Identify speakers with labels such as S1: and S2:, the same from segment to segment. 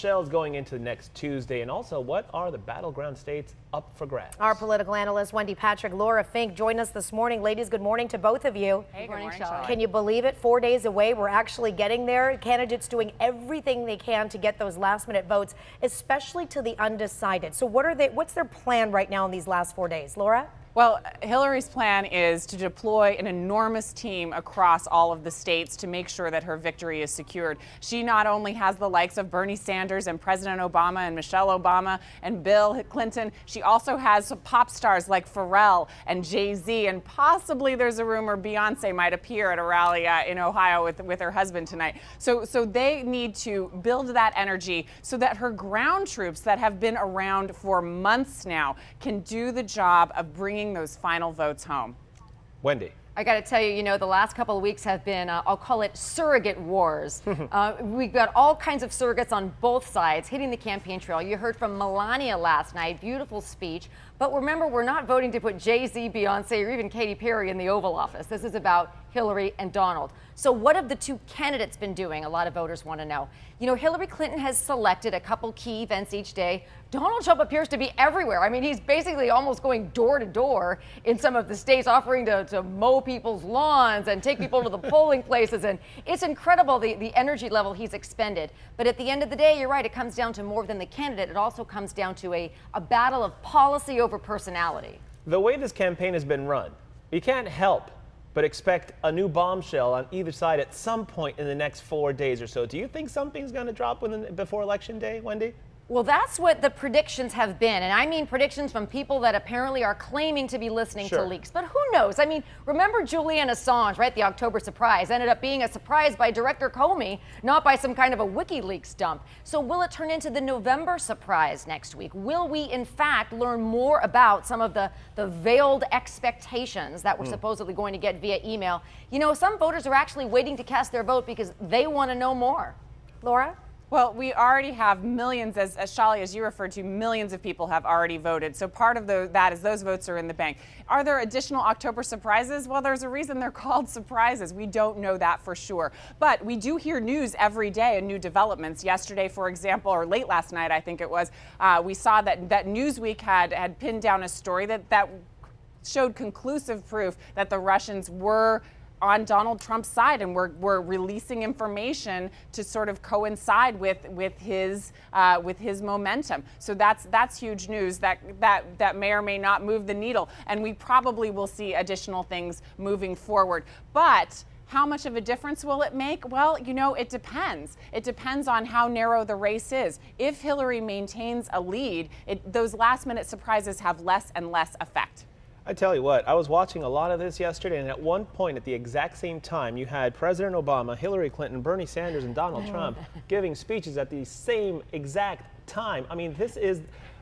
S1: bombshells going into next Tuesday? And also, what are the battleground states up for grabs?
S2: Our political analyst, Wendy Patrick, Laura Fink, join us this morning. Ladies, good morning to both of you.
S3: Hey, good morning, Shelley.
S2: Can you believe it? 4 days away, we're actually getting there. Candidates doing everything they can to get those last-minute votes, especially to the undecided. So what's their plan right now in these last 4 days? Laura?
S3: Well, Hillary's plan is to deploy an enormous team across all of the states to make sure that her victory is secured. She not only has the likes of Bernie Sanders and President Obama and Michelle Obama and Bill Clinton, she also has some pop stars like Pharrell and Jay-Z, and possibly there's a rumor Beyonce might appear at a rally in Ohio with her husband tonight. So they need to build that energy so that her ground troops that have been around for months now can do the job of bringing those final votes home.
S1: Wendy.
S4: I got to tell you, the last couple of weeks have been, I'll call it surrogate wars. We've got all kinds of surrogates on both sides hitting the campaign trail. You heard from Melania last night, beautiful speech. But remember, we're not voting to put Jay-Z, Beyonce, or even Katy Perry in the Oval Office. This is about Hillary and Donald. So what have the two candidates been doing? A lot of voters want to know. Hillary Clinton has selected a couple key events each day. Donald Trump appears to be everywhere. I mean, he's basically almost going door to door in some of the states, offering to mow people's lawns and take people to the polling places. And it's incredible, the energy level he's expended. But at the end of the day, you're right, it comes down to more than the candidate. It also comes down to a battle of policy over personality.
S1: The way this campaign has been run, you can't help but expect a new bombshell on either side at some point in the next 4 days or so. Do you think something's going to drop before Election Day, Wendy?
S4: Well, that's what the predictions have been. And I mean predictions from people that apparently are claiming to be listening to leaks. But who knows? I mean, remember Julian Assange, right? The October surprise ended up being a surprise by Director Comey, not by some kind of a WikiLeaks dump. So will it turn into the November surprise next week? Will we, in fact, learn more about some of the veiled expectations that we're supposedly going to get via email? Some voters are actually waiting to cast their vote because they want to know more.
S2: Laura?
S3: Well, we already have millions, as Shali, as you referred to, millions of people have already voted. So part of that is those votes are in the bank. Are there additional October surprises? Well, there's a reason they're called surprises. We don't know that for sure. But we do hear news every day and new developments. Yesterday, for example, or late last night, I think it was, we saw that Newsweek had pinned down a story that showed conclusive proof that the Russians were on Donald Trump's side and we're releasing information to sort of coincide with his momentum. So that's huge news that may or may not move the needle, and we probably will see additional things moving forward. But how much of a difference will it make? Well, it depends. It depends on how narrow the race is. If Hillary maintains a lead, those last-minute surprises have less and less effect.
S1: I tell you what, I was watching a lot of this yesterday, and at one point at the exact same time, you had President Obama, Hillary Clinton, Bernie Sanders, and Donald Trump giving speeches at the same exact time. I mean,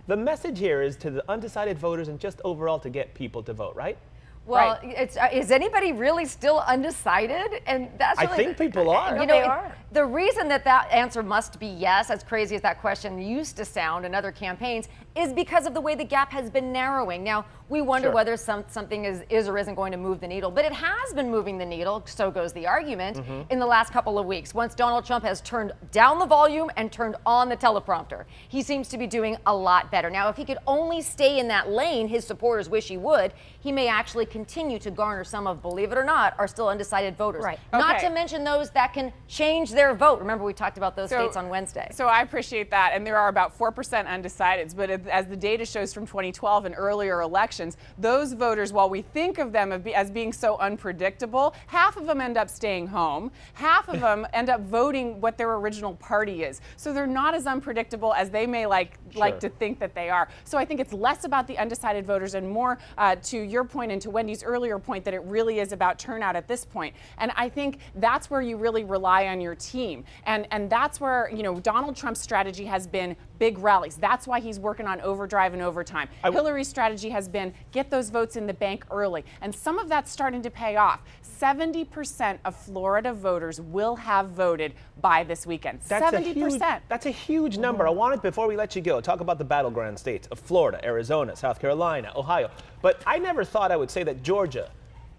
S1: the message here is to the undecided voters and just overall to get people to vote, right?
S4: Well, is anybody really still undecided? And that's really,
S1: I think people are.
S2: They are.
S4: The reason that answer must be yes, as crazy as that question used to sound in other campaigns, is because of the way the gap has been narrowing. Now, we wonder whether something is or isn't going to move the needle, but it has been moving the needle, so goes the argument, in the last couple of weeks. Once Donald Trump has turned down the volume and turned on the teleprompter, he seems to be doing a lot better. Now, if he could only stay in that lane his supporters wish he would, he may actually continue to garner some of, believe it or not, are still undecided voters.
S2: Right.
S4: Not to mention those that can change their vote. Remember, we talked about those states on Wednesday.
S3: So I appreciate that, and there are about 4% undecideds, but as the data shows from 2012 and earlier elections, those voters, while we think of them as being so unpredictable, half of them end up staying home, half of them end up voting what their original party is. So they're not as unpredictable as they may like to think that they are. So I think it's less about the undecided voters and more to your point and to Wendy's earlier point that it really is about turnout at this point. And I think that's where you really rely on your team. And that's where, Donald Trump's strategy has been big rallies. That's why he's working on overdrive and overtime. Hillary's strategy has been get those votes in the bank early. And some of that's starting to pay off. 70% of Florida voters will have voted by this weekend. 70%.
S1: That's a huge number. I wanted, before we let you go, talk about the battleground states of Florida, Arizona, South Carolina, Ohio. But I never thought I would say that Georgia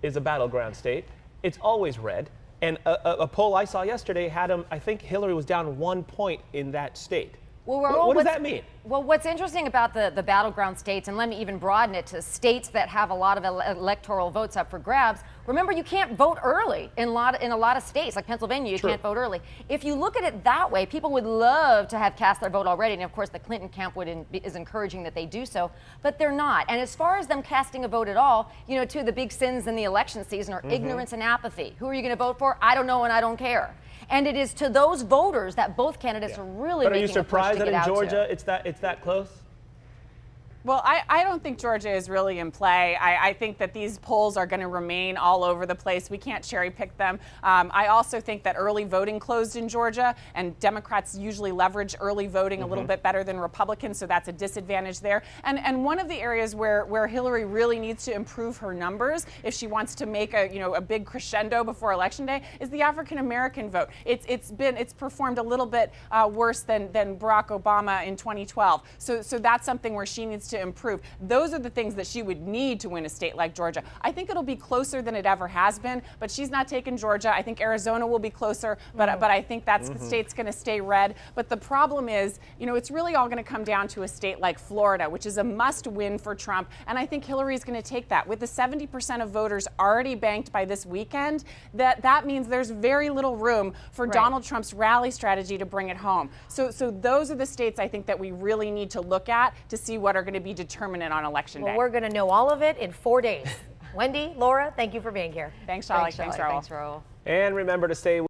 S1: is a battleground state. It's always red. And a poll I saw yesterday had I think Hillary was down 1 point in that state.
S4: Well,
S1: What does
S4: what's-
S1: that mean?
S4: Well, what's interesting about the battleground states, and let me even broaden it to states that have a lot of electoral votes up for grabs. Remember, you can't vote early in a lot of states, like Pennsylvania. You can't vote early. If you look at it that way, people would love to have cast their vote already, and of course, the Clinton camp is encouraging that they do so, but they're not. And as far as them casting a vote at all, you know, two of the big sins in the election season are ignorance and apathy. Who are you going to vote for? I don't know, and I don't care. And it is to those voters that both candidates are really
S1: But are
S4: making
S1: you surprised
S4: a push to
S1: that
S4: get
S1: in
S4: out
S1: Georgia
S4: to.
S1: it's that close?
S3: Well, I don't think Georgia is really in play. I think that these polls are going to remain all over the place. We can't cherry pick them. I also think that early voting closed in Georgia, and Democrats usually leverage early voting a little bit better than Republicans, so that's a disadvantage there. And one of the areas where Hillary really needs to improve her numbers, if she wants to make a big crescendo before Election Day, is the African American vote. It's performed a little bit worse than Barack Obama in 2012. So that's something where she needs to improve. Those are the things that she would need to win a state like Georgia. I think it'll be closer than it ever has been, but she's not taking Georgia. I think Arizona will be closer, but I think that state's going to stay red. But the problem is, it's really all going to come down to a state like Florida, which is a must win for Trump. And I think Hillary's going to take that. With the 70% of voters already banked by this weekend, that means there's very little room for Donald Trump's rally strategy to bring it home. So those are the states I think that we really need to look at to see what are going to be determinant on Election Day.
S2: Well, we're going to know all of it in 4 days. Wendy, Laura, thank you for being here.
S3: Thanks, Charlie.
S4: Thanks,
S3: Raul.
S4: Thanks, Raul.
S1: And remember to stay